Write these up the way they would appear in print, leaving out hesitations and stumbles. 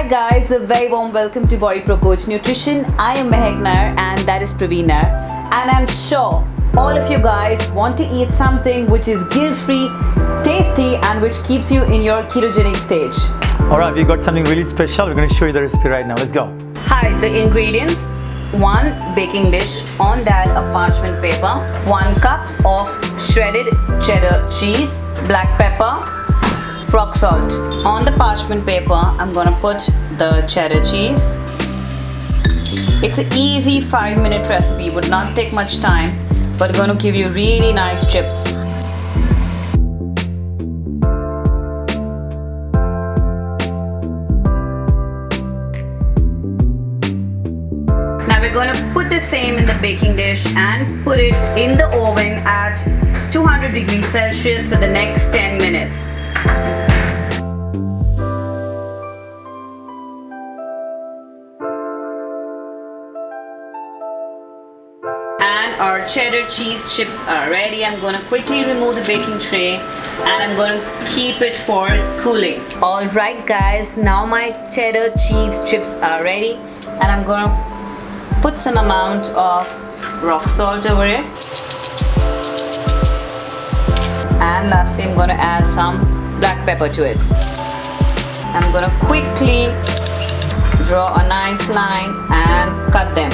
Hi guys, a very warm welcome to Bodyprocoach Nutrition. I am Maahek Nair and that is Praveen Nair. And I'm sure all of you guys want to eat something which is guilt-free, tasty and which keeps you in your ketogenic stage. Alright, we got something really special. We're going to show you the recipe right now. Let's go. Hi, the ingredients: 1 baking dish, on that a parchment paper, 1 cup of shredded cheddar cheese, black pepper, rock salt. On the parchment paper, I'm gonna put the cheddar cheese. It's an easy 5-minute recipe, would not take much time, but gonna give you really nice chips. Now we're gonna put the same in the baking dish and put it in the oven at 200 degrees Celsius for the next 10 minutes. And our cheddar cheese chips are ready. I'm going to quickly remove the baking tray and I'm going to keep it for cooling. Alright guys, now my cheddar cheese chips are ready and I'm going to put some amount of rock salt over it. And lastly, I'm going to add some black pepper to it. I'm going to quickly draw a nice line and cut them.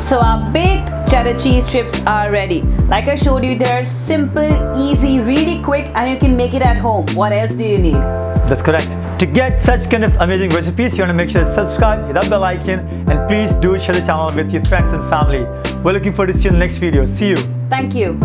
So our baked cheddar cheese chips are ready. Like I showed you, they're simple, easy, really quick, and you can make it at home. What else do you need? That's correct. To get such kind of amazing recipes, you want to make sure to subscribe, hit that bell icon, and please do share the channel with your friends and family. We're looking forward to seeing you in the next video. See you. Thank you.